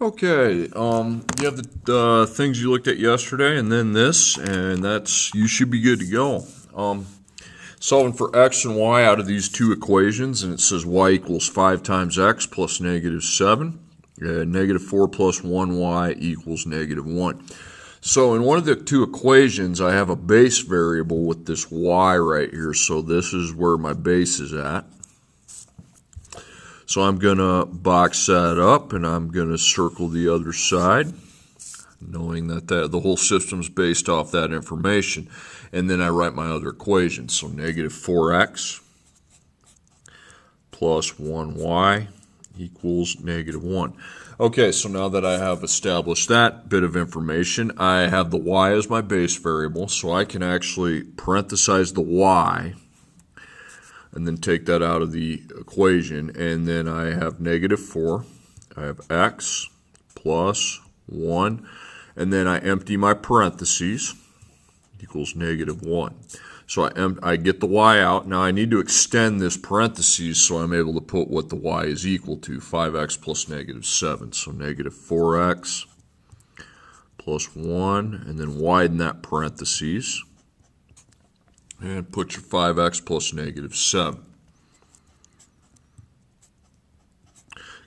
Okay, you have the things you looked at yesterday, and then this, and you should be good to go. Solving for x and y out of these two equations, and it says y equals 5 times x plus negative 7, negative 4 plus 1y equals negative 1. So in one of the two equations, I have a base variable with this y right here, so this is where my base is at. So I'm going to box that up, and I'm going to circle the other side, knowing that the whole system's based off that information. And then I write my other equation. So negative 4x plus 1y equals negative 1. Okay, so now that I have established that bit of information, I have the y as my base variable, so I can actually parenthesize the y and then take that out of the equation, and then I have negative 4, I have x plus 1, and then I empty my parentheses, equals negative 1. So I get the y out. Now I need to extend this parentheses so I'm able to put what the y is equal to, 5x plus negative 7. So negative 4x plus 1, and then widen that parentheses. And put your 5x plus negative 7.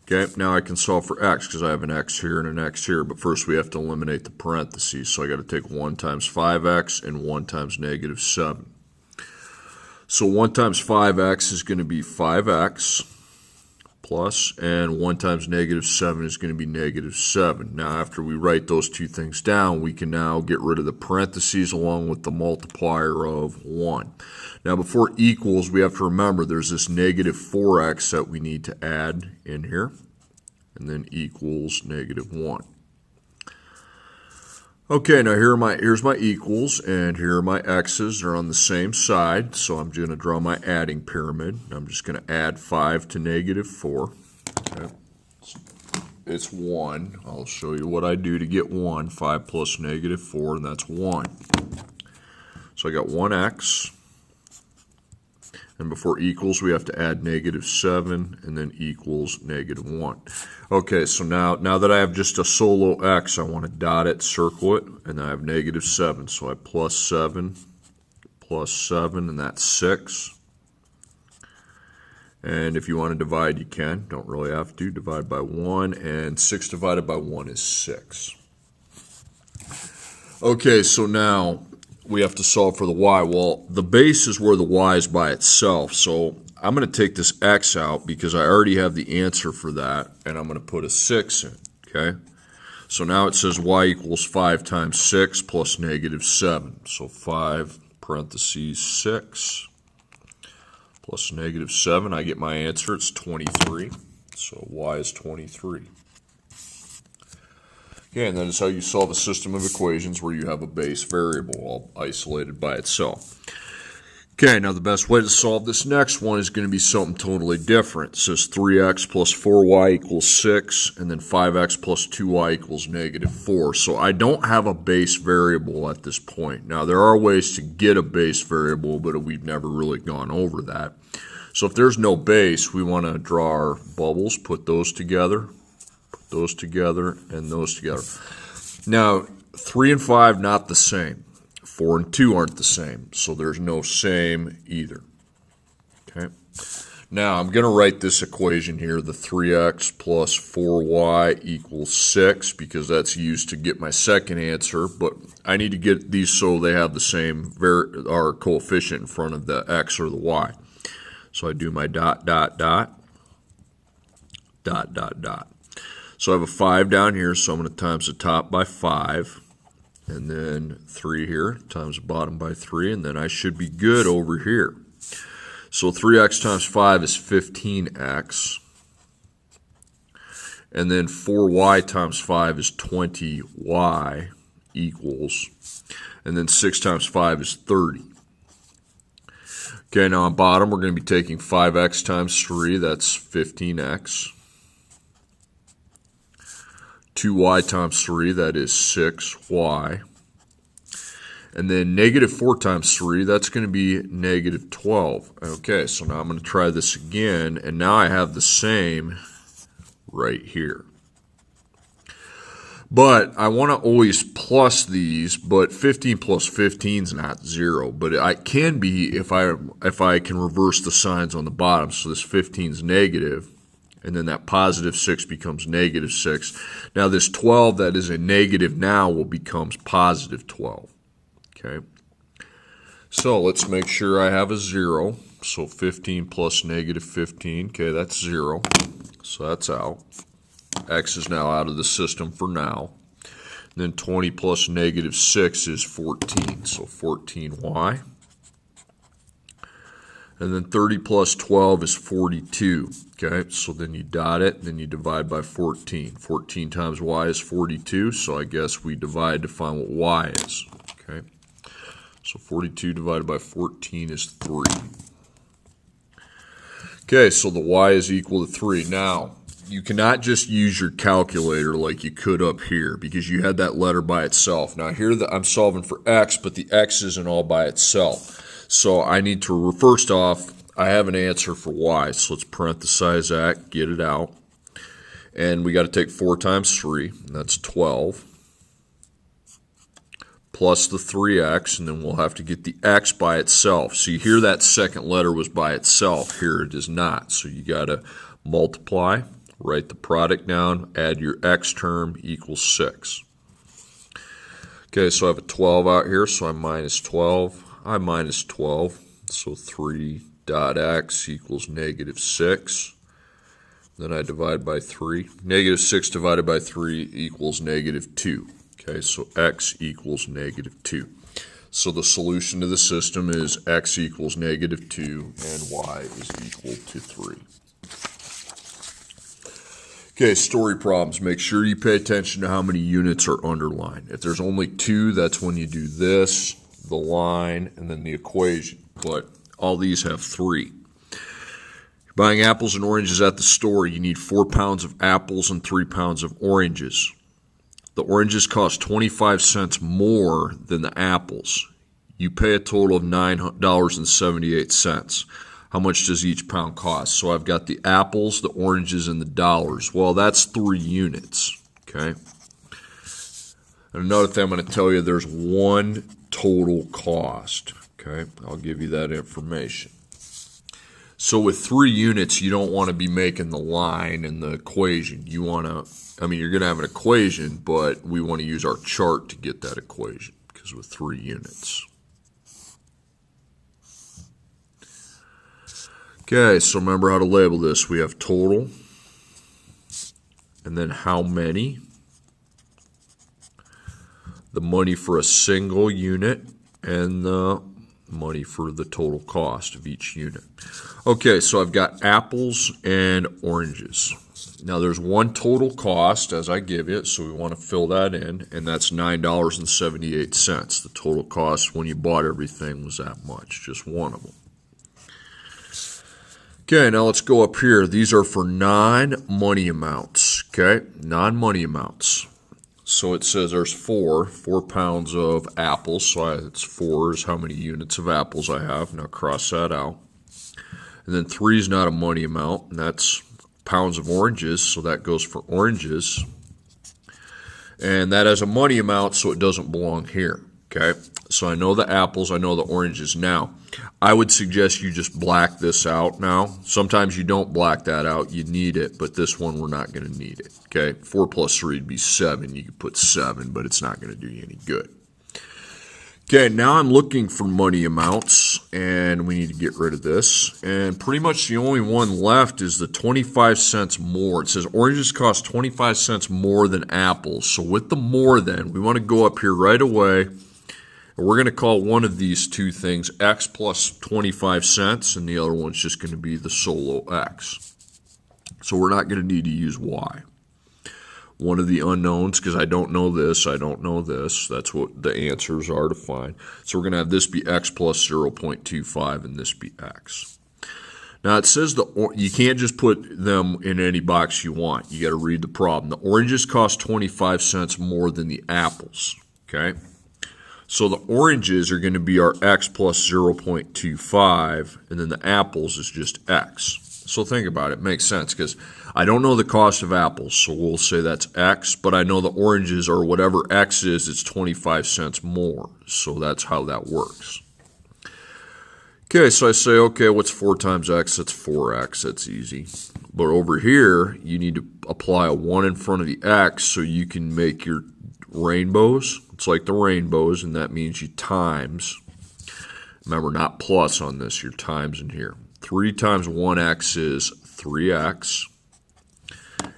Okay, now I can solve for x because I have an x here and an x here, but first we have to eliminate the parentheses. So I got to take 1 times 5x and 1 times negative 7. So 1 times 5x is going to be 5x plus, and 1 times negative 7 is going to be negative 7. Now after we write those two things down, we can now get rid of the parentheses along with the multiplier of 1. Now before equals, we have to remember there's this negative 4x that we need to add in here, and then equals negative 1. Okay, now here's my equals, and here are my x's. They're on the same side, so I'm going to draw my adding pyramid. I'm just going to add 5 to negative 4. Okay. It's 1. I'll show you what I do to get 1. 5 plus negative 4, and that's 1. So I got 1x. And before equals, we have to add negative 7, and then equals negative 1. Okay, so now that I have just a solo x, I want to dot it, circle it, and I have negative 7. So I plus 7, and that's 6. And if you want to divide, you can. Don't really have to. Divide by 1, and 6 divided by 1 is 6. Okay, so now we have to solve for the y. Well, the base is where the y is by itself, so I'm going to take this x out because I already have the answer for that, and I'm going to put a 6 in, okay? So now it says y equals 5 times 6 plus negative 7. So 5 parentheses 6 plus negative 7. I get my answer. It's 23. So y is 23. Okay, and that is how you solve a system of equations where you have a base variable all isolated by itself. Okay, now the best way to solve this next one is going to be something totally different. It says 3x plus 4y equals 6, and then 5x plus 2y equals negative 4. So I don't have a base variable at this point. Now there are ways to get a base variable, but we've never really gone over that. So if there's no base, we want to draw our bubbles, put those together, and those together. Now 3 and 5 not the same. 4 and 2 aren't the same, so there's no same either. Okay. Now I'm going to write this equation here, the 3x plus 4y equals 6, because that's used to get my second answer, but I need to get these so they have the same coefficient in front of the x or the y. So I do my dot, dot, dot, dot, dot, dot. So I have a 5 down here, so I'm going to times the top by 5. And then 3 here times the bottom by 3, and then I should be good over here. So 3x times 5 is 15x. And then 4y times 5 is 20y equals. And then 6 times 5 is 30. Okay, now on bottom we're going to be taking 5x times 3, that's 15x. 2y times 3, that is 6y. And then negative 4 times 3, that's going to be negative 12. Okay, so now I'm going to try this again, and now I have the same right here. But I want to always plus these, but 15 plus 15 is not 0. But it can be if I can reverse the signs on the bottom. So this 15 is negative, and then that positive 6 becomes negative 6. Now this 12 that is a negative now will become positive 12. Okay. So let's make sure I have a 0. So 15 plus negative 15. Okay, that's 0. So that's out. X is now out of the system for now. Then 20 plus negative 6 is 14. So 14y. And then 30 plus 12 is 42. Okay, so then you dot it, and then you divide by 14. 14 times y is 42, so I guess we divide to find what y is. Okay, so 42 divided by 14 is 3. Okay, so the y is equal to 3. Now, you cannot just use your calculator like you could up here because you had that letter by itself. Now here I'm solving for x, but the x isn't all by itself. So I need to, first off, I have an answer for y. So let's parenthesize that, get it out. And we got to take 4 times 3, and that's 12. Plus the 3x, and then we'll have to get the x by itself. So you hear that second letter was by itself. Here it is not. So you got to multiply. Write the product down, add your x term equals 6. Okay, so I have a 12 out here, so I minus 12. I minus 12, so 3 dot x equals negative 6. Then I divide by 3. Negative 6 divided by 3 equals negative 2. Okay, so x equals negative 2. So the solution to the system is x equals negative 2 and y is equal to 3. Okay, story problems. Make sure you pay attention to how many units are underlined. If there's only 2, that's when you do this, the line, and then the equation. But all these have 3. You're buying apples and oranges at the store. You need 4 pounds of apples and 3 pounds of oranges. The oranges cost 25 cents more than the apples. You pay a total of $9.78. How much does each pound cost? So I've got the apples, the oranges, and the dollars. Well, that's 3 units, okay? And another thing I'm going to tell you, there's 1 total cost, okay? I'll give you that information. So with 3 units, you don't want to be making the line and the equation. You want to, you're going to have an equation, but we want to use our chart to get that equation because with 3 units. Okay, so remember how to label this. We have total, and then how many, the money for a single unit, and the money for the total cost of each unit. Okay, so I've got apples and oranges. Now there's 1 total cost as I give it, so we want to fill that in, and that's $9.78. The total cost when you bought everything was that much, just one of them. Okay, now let's go up here. These are for non-money amounts, okay? Non-money amounts. So it says there's 4 pounds of apples. So it's 4 is how many units of apples I have. Now cross that out. And then 3 is not a money amount, and that's pounds of oranges. So that goes for oranges. And that has a money amount, so it doesn't belong here, okay? So I know the apples, I know the oranges. Now, I would suggest you just black this out now. Sometimes you don't black that out, you need it, but this one we're not going to need it, okay? 4 plus 3 would be 7. You could put 7, but it's not going to do you any good. Okay, now I'm looking for money amounts, and we need to get rid of this. And pretty much the only one left is the 25 cents more. It says oranges cost 25 cents more than apples. So with the more than, we want to go up here right away. And we're going to call one of these 2 things x plus 25 cents, and the other one's just going to be the solo x. So we're not going to need to use y. One of the unknowns, because I don't know this, I don't know this. That's what the answers are to find. So we're going to have this be x plus 0.25 and this be x. Now it says you can't just put them in any box you want. You got to read the problem. The oranges cost 25 cents more than the apples, okay? So the oranges are going to be our x plus 0.25, and then the apples is just x. So think about it. It makes sense because I don't know the cost of apples, so we'll say that's X, but I know the oranges or whatever X is, it's 25 cents more. So that's how that works. Okay, so I say, okay, what's 4 times X? That's 4X. That's easy. But over here, you need to apply a 1 in front of the X so you can make your rainbows. It's like the rainbows, and that means you times. Remember, not plus on this, your times in here. 3 times 1x is 3x.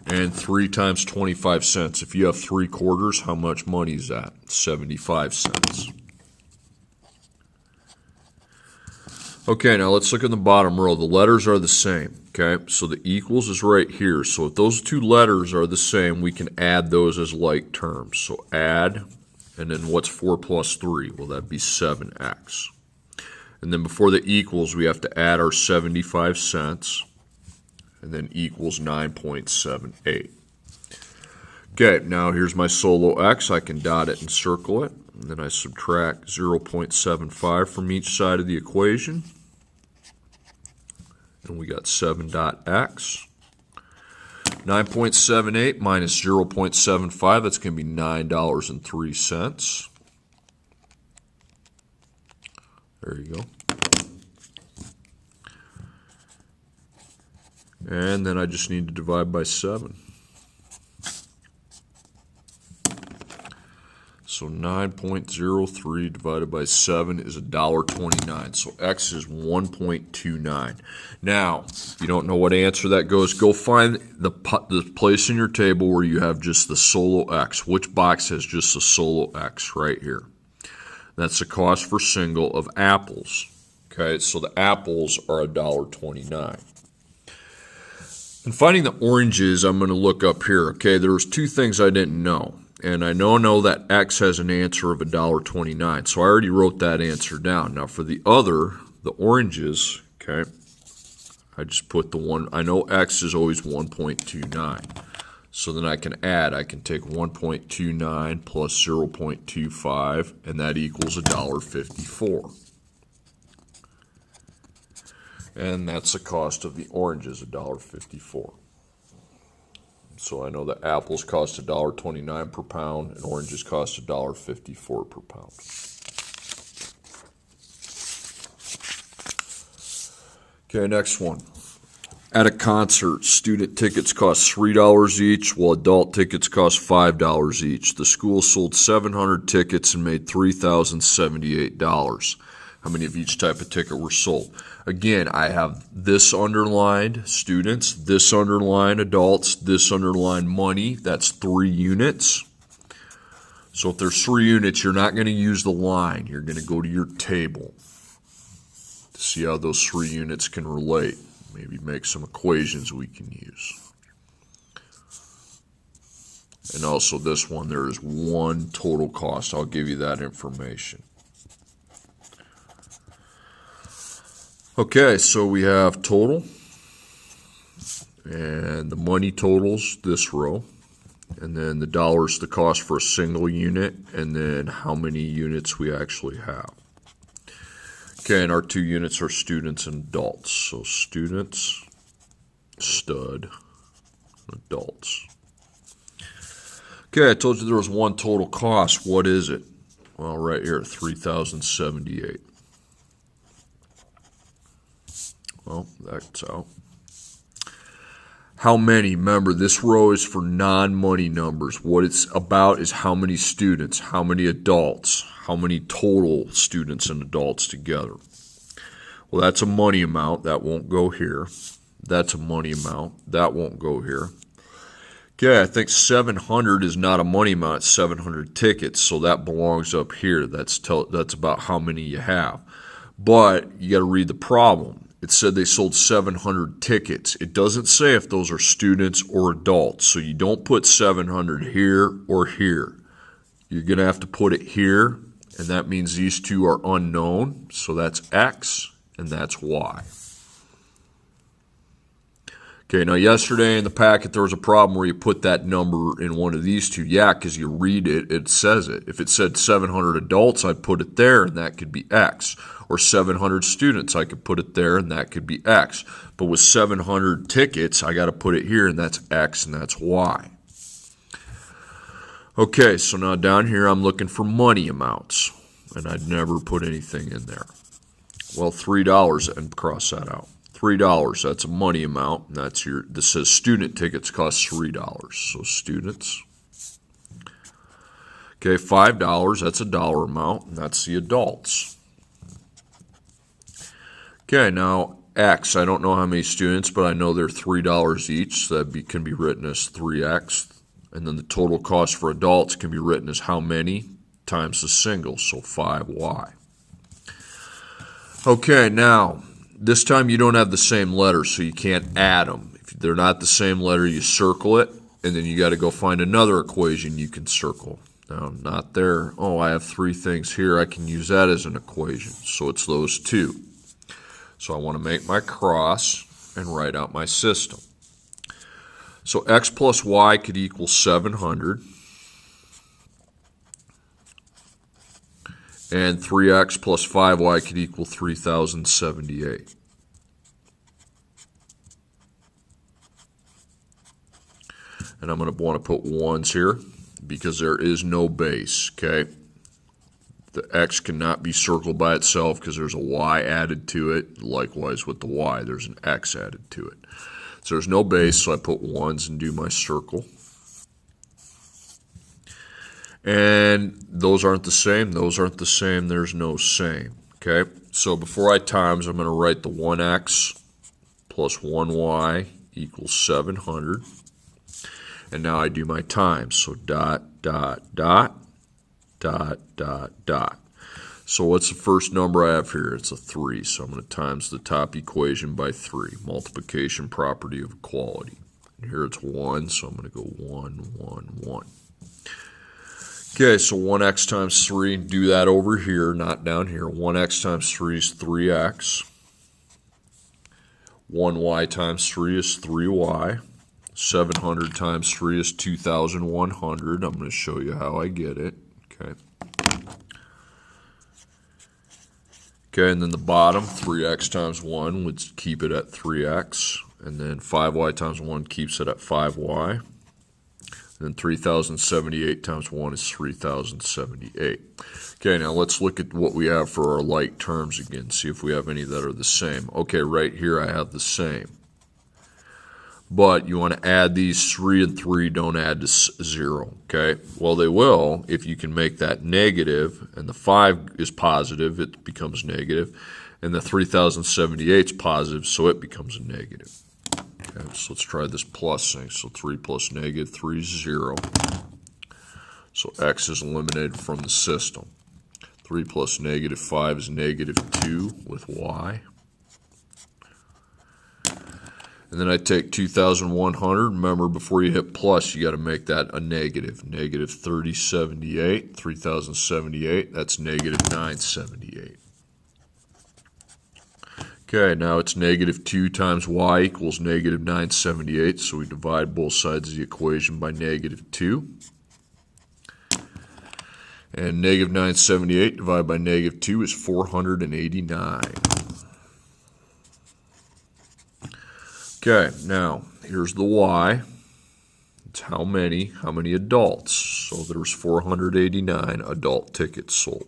And 3 times 25 cents. If you have 3 quarters, how much money is that? 75 cents. Okay, now let's look at the bottom row. The letters are the same, okay? So the equals is right here. So if those two letters are the same, we can add those as like terms. So add, and then what's 4 plus 3? Well, that'd be 7x. And then before the equals, we have to add our 75 cents, and then equals 9.78. Okay, now here's my solo x. I can dot it and circle it. And then I subtract 0.75 from each side of the equation. And we got 7.x. 9.78 minus 0.75, that's going to be $9.03. There you go. And then I just need to divide by 7. So 9.03 divided by 7 is $1.29. So X is 1.29. Now, if you don't know what answer that goes, go find the place in your table where you have just the solo X. Which box has just the solo X right here? That's the cost for single of apples. Okay, so the apples are $1.29. And finding the oranges, I'm going to look up here. Okay, there was 2 things I didn't know. And I know that X has an answer of $1.29, so I already wrote that answer down. Now for the other, the oranges, okay, I just put the one. I know X is always 1.29, so then I can add. I can take 1.29 plus 0.25, and that equals $1.54. And that's the cost of the oranges, $1.54. So I know that apples cost $1.29 per pound and oranges cost $1.54 per pound. Okay, next one. At a concert, student tickets cost $3 each, while adult tickets cost $5 each. The school sold 700 tickets and made $3,078. How many of each type of ticket were sold? Again, I have this underlined students, this underlined adults, this underlined money. That's 3 units. So if there's 3 units, you're not going to use the line. You're going to go to your table to see how those 3 units can relate. Maybe make some equations we can use. And also this one, there is 1 total cost. I'll give you that information. Okay, so we have total, and the money totals this row, and then the dollars, the cost for a single unit, and then how many units we actually have. Okay, and our 2 units are students and adults. So students, stud, adults. Okay, I told you there was 1 total cost. What is it? Well, right here, $3,078. Well, that's out. How many? Remember, this row is for non-money numbers. What it's about is how many students, how many adults, how many total students and adults together. Well, that's a money amount. That won't go here. That's a money amount. That won't go here. Okay, I think 700 is not a money amount. It's 700 tickets, so that belongs up here. That's about how many you have. But you got to read the problem. It said they sold 700 tickets. It doesn't say if those are students or adults. So you don't put 700 here or here. You're going to have to put it here, and that means these 2 are unknown. So that's X, and that's Y. Okay, now yesterday in the packet there was a problem where you put that number in one of these 2. Yeah, because you read it, it says it. If it said 700 adults, I'd put it there, and that could be X. or 700 students, I could put it there, and that could be X. But with 700 tickets, I got to put it here, and that's X, and that's Y. Okay, so now down here, I'm looking for money amounts, and I'd never put anything in there. Well, $3, and cross that out. $3, that's a money amount, and that's this says student tickets cost $3, so students. Okay, $5, that's a dollar amount, and that's the adults. Okay, now X, I don't know how many students, but I know they're $3 each, so that can be written as 3X. And then the total cost for adults can be written as how many times the single, so 5Y. Okay, now, this time you don't have the same letter, so you can't add them. If they're not the same letter, you circle it, and then you got to go find another equation you can circle. Now, not there. Oh, I have 3 things here. I can use that as an equation, so it's those 2. So I want to make my cross and write out my system. So X plus Y could equal 700. And 3X plus 5Y could equal 3,078. And I'm going to want to put 1s here because there is no base, okay? The X cannot be circled by itself because there's a Y added to it. Likewise with the Y, there's an X added to it. So there's no base, so I put 1s and do my circle. And those aren't the same, those aren't the same, there's no same. Okay, so before I times, I'm going to write the 1X plus 1Y equals 700. And now I do my times, so dot, dot, dot, dot, dot, dot. So what's the first number I have here? It's a 3, so I'm going to times the top equation by 3, multiplication property of equality. And here it's 1, so I'm going to go 1, 1, 1. Okay, so 1x times 3, do that over here, not down here. 1x times 3 is 3x. 1y times 3 is 3y. 700 times 3 is 2,100. I'm going to show you how I get it. Okay. Okay, and then the bottom, 3x times 1 would keep it at 3x. And then 5y times 1 keeps it at 5y. And then 3,078 times 1 is 3,078. Okay, now let's look at what we have for our like terms again, see if we have any that are the same. Okay, right here I have the same. But you want to add these 3 and 3, don't add to 0, okay? Well, they will if you can make that negative, and the 5 is positive, it becomes negative, and the 3,078 is positive, so it becomes a negative. Okay, so let's try this plus thing. So 3 plus negative 3 is 0. So x is eliminated from the system. 3 plus negative 5 is negative 2 with y. And then I take 2,100. Remember, before you hit plus, you got to make that a negative. Negative 3078, 3,078, that's negative 978. Okay, now it's negative 2 times y equals negative 978, so we divide both sides of the equation by negative 2. And negative 978 divided by negative 2 is 489. Okay, now here's the y. It's how many adults. So there's 489 adult tickets sold.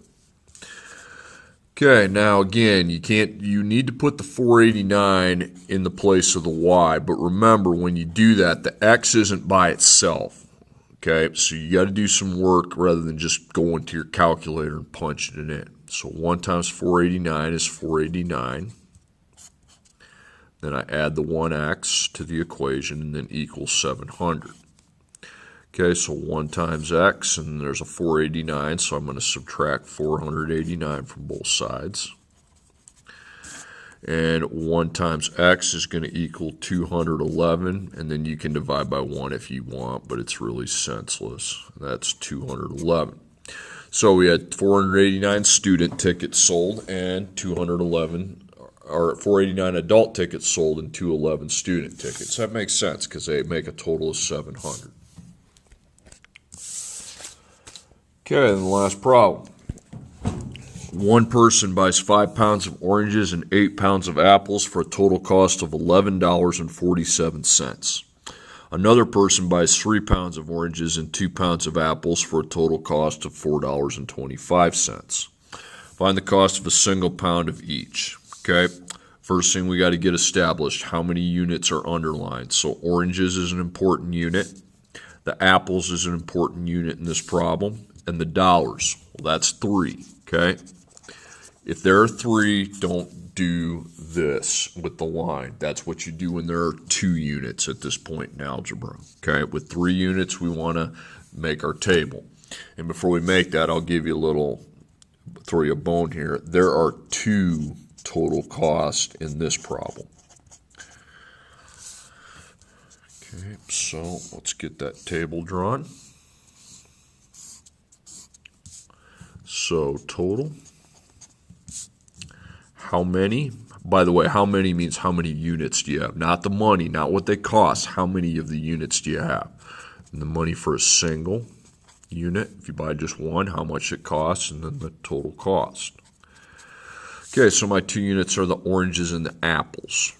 Okay, now again, you need to put the 489 in the place of the y, but remember when you do that, the x isn't by itself. Okay, so you got to do some work rather than just go into your calculator and punch it in. So 1 times 489 is 489. Then I add the 1x to the equation and then equals 700. Okay, so 1 times x, and there's a 489, so I'm going to subtract 489 from both sides. And 1 times x is going to equal 211, and then you can divide by 1 if you want, but it's really senseless. That's 211. So we had 489 student tickets sold and 489 adult tickets sold and 211 student tickets. That makes sense because they make a total of 700. Okay, and the last problem. One person buys 5 pounds of oranges and 8 pounds of apples for a total cost of $11.47. Another person buys 3 pounds of oranges and 2 pounds of apples for a total cost of $4.25. Find the cost of a single pound of each. Okay, first thing we got to get established, how many units are underlined. So oranges is an important unit, the apples is an important unit in this problem, and the dollars, well, that's 3. Okay, if there are 3, don't do this with the line. That's what you do when there are 2 units at this point in algebra. Okay, with 3 units, we want to make our table. And before we make that, I'll give you a little, throw you a bone here. There are 2 total costs in this problem. Okay, so let's get that table drawn. So total. How many? By the way, how many means how many units do you have? Not the money, not what they cost. How many of the units do you have? And the money for a single unit, if you buy just one, how much it costs, and then the total cost. Okay, so my 2 units are the oranges and the apples.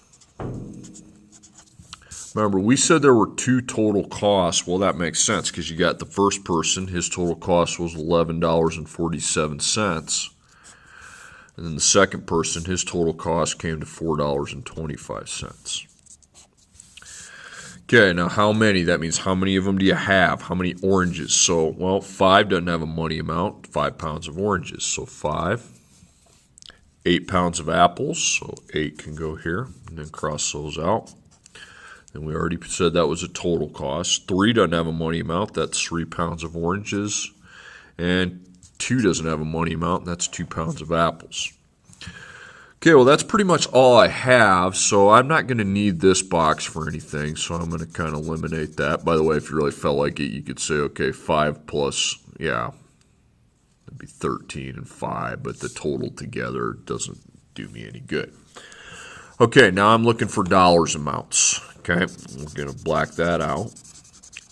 Remember, we said there were 2 total costs. Well, that makes sense because you got the first person, his total cost was $11.47. And then the second person, his total cost came to $4.25. Okay, now how many? That means how many of them do you have? How many oranges? So, well, 5 doesn't have a money amount, 5 pounds of oranges. So 5. 8 pounds of apples, so 8 can go here, and then cross those out. And we already said that was a total cost. 3 doesn't have a money amount, that's 3 pounds of oranges. And 2 doesn't have a money amount, and that's 2 pounds of apples. Okay, well, that's pretty much all I have, so I'm not going to need this box for anything, so I'm going to kind of eliminate that. By the way, if you really felt like it, you could say, okay, 5 plus, yeah, that'd be 13 and 5, but the total together doesn't do me any good. Okay, now I'm looking for dollars amounts. Okay, we're going to black that out.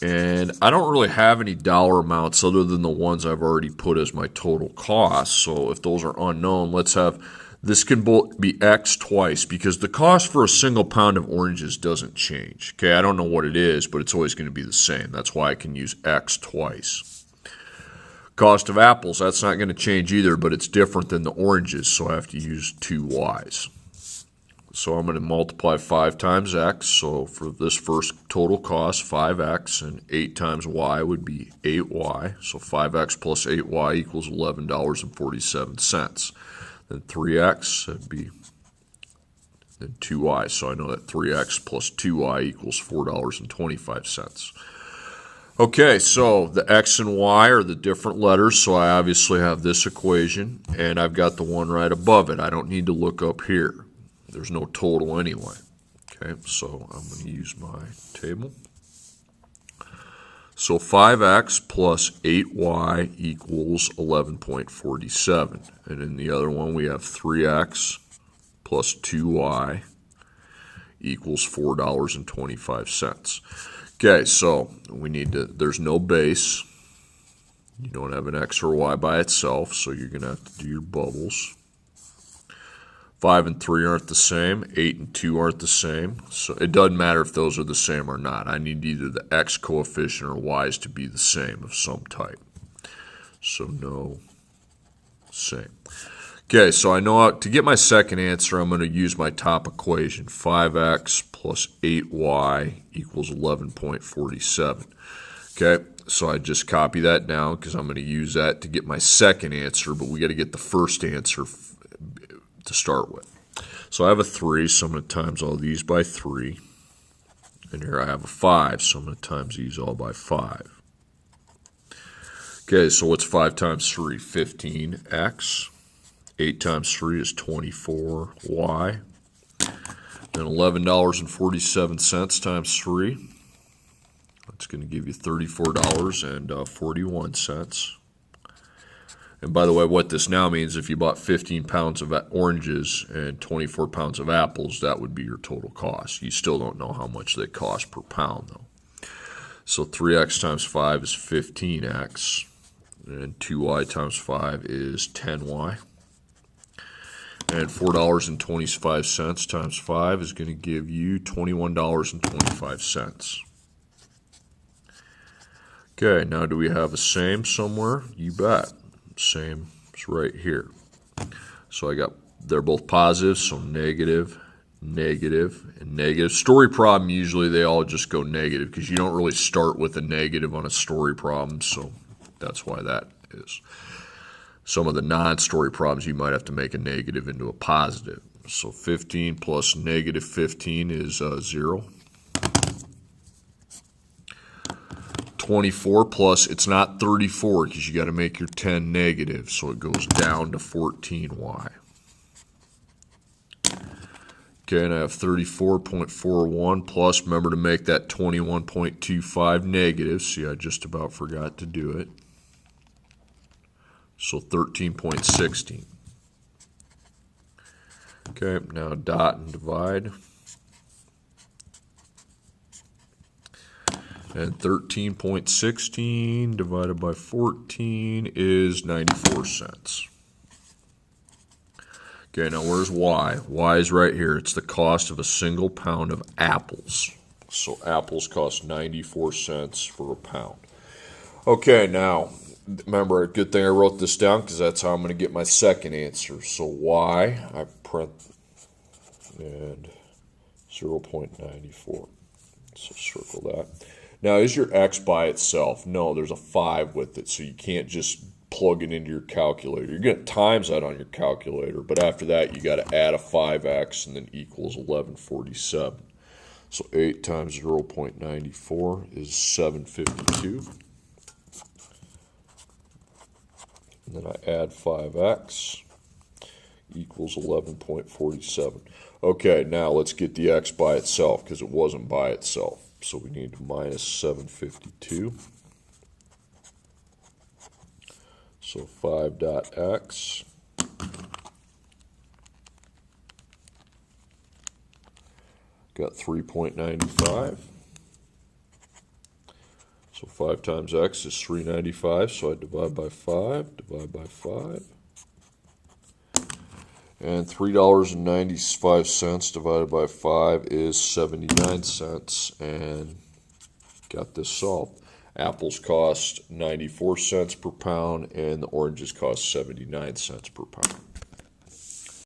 And I don't really have any dollar amounts other than the ones I've already put as my total cost. So if those are unknown, let's have, this can be X twice because the cost for a single pound of oranges doesn't change. Okay, I don't know what it is, but it's always going to be the same. That's why I can use X twice. Cost of apples, that's not going to change either, but it's different than the oranges, so I have to use 2 Y's. So I'm going to multiply 5 times X, so for this first total cost, 5X, and 8 times Y would be 8Y, so 5X plus 8Y equals $11.47. Then 3X, that'd be then 2Y, so I know that 3X plus 2Y equals $4.25. Okay, so the X and Y are the different letters, so I obviously have this equation, and I've got the one right above it. I don't need to look up here. There's no total anyway. Okay, so I'm going to use my table. So 5X plus 8Y equals 11.47. And in the other one, we have 3X plus 2Y equals $4.25. Okay, so we need to, there's no base. You don't have an X or Y by itself, so you're going to have to do your bubbles. 5 and 3 aren't the same. 8 and 2 aren't the same. So it doesn't matter if those are the same or not. I need either the X coefficient or Y's to be the same of some type. So no same. Okay, so I know to get my second answer, I'm going to use my top equation. 5X plus 8Y equals 11.47. Okay, so I just copy that down because I'm going to use that to get my second answer, but we got to get the first answer to start with. So I have a 3, so I'm going to times all these by 3. And here I have a 5, so I'm going to times these all by 5. Okay, so what's 5 times 3? 15x. 8 times 3 is 24y. Then $11.47 times 3. That's going to give you $34.41. And by the way, what this now means, if you bought 15 pounds of oranges and 24 pounds of apples, that would be your total cost. You still don't know how much they cost per pound, though. So 3x times 5 is 15x, and 2y times 5 is 10y. And $4.25 times 5 is going to give you $21.25. Okay, now do we have a same somewhere? You bet. Same is right here. So they're both positive, so negative, negative, and negative. Story problem, usually they all just go negative because you don't really start with a negative on a story problem, so that's why that is. Some of the non-story problems, you might have to make a negative into a positive. So 15 plus negative 15 is 0. 24 plus, it's not 34 because you got to make your 10 negative, so it goes down to 14y. Okay, and I have 34.41 plus, remember to make that 21.25 negative. See, I just about forgot to do it. So 13.16. Okay, now dot and divide. And 13.16 divided by 14 is 94 cents. Okay, now where's y? Y is right here. It's the cost of a single pound of apples. So apples cost 94 cents for a pound. Okay, now, remember, a good thing I wrote this down because that's how I'm going to get my second answer. So y, I print, and 0.94. So circle that. Now, is your x by itself? No, there's a 5 with it, so you can't just plug it into your calculator. You're going to times that on your calculator, but after that, you got to add a 5x and then equals 1147. So 8 times 0.94 is 752. And then I add 5x equals 11.47. Okay, now let's get the x by itself because it wasn't by itself. So we need to minus 752. So 5.x got 3.95. So 5 times x is 395. So I divide by 5, divide by 5. And $3.95 divided by 5 is 79 cents. And got this solved. Apples cost 94 cents per pound, and the oranges cost 79 cents per pound.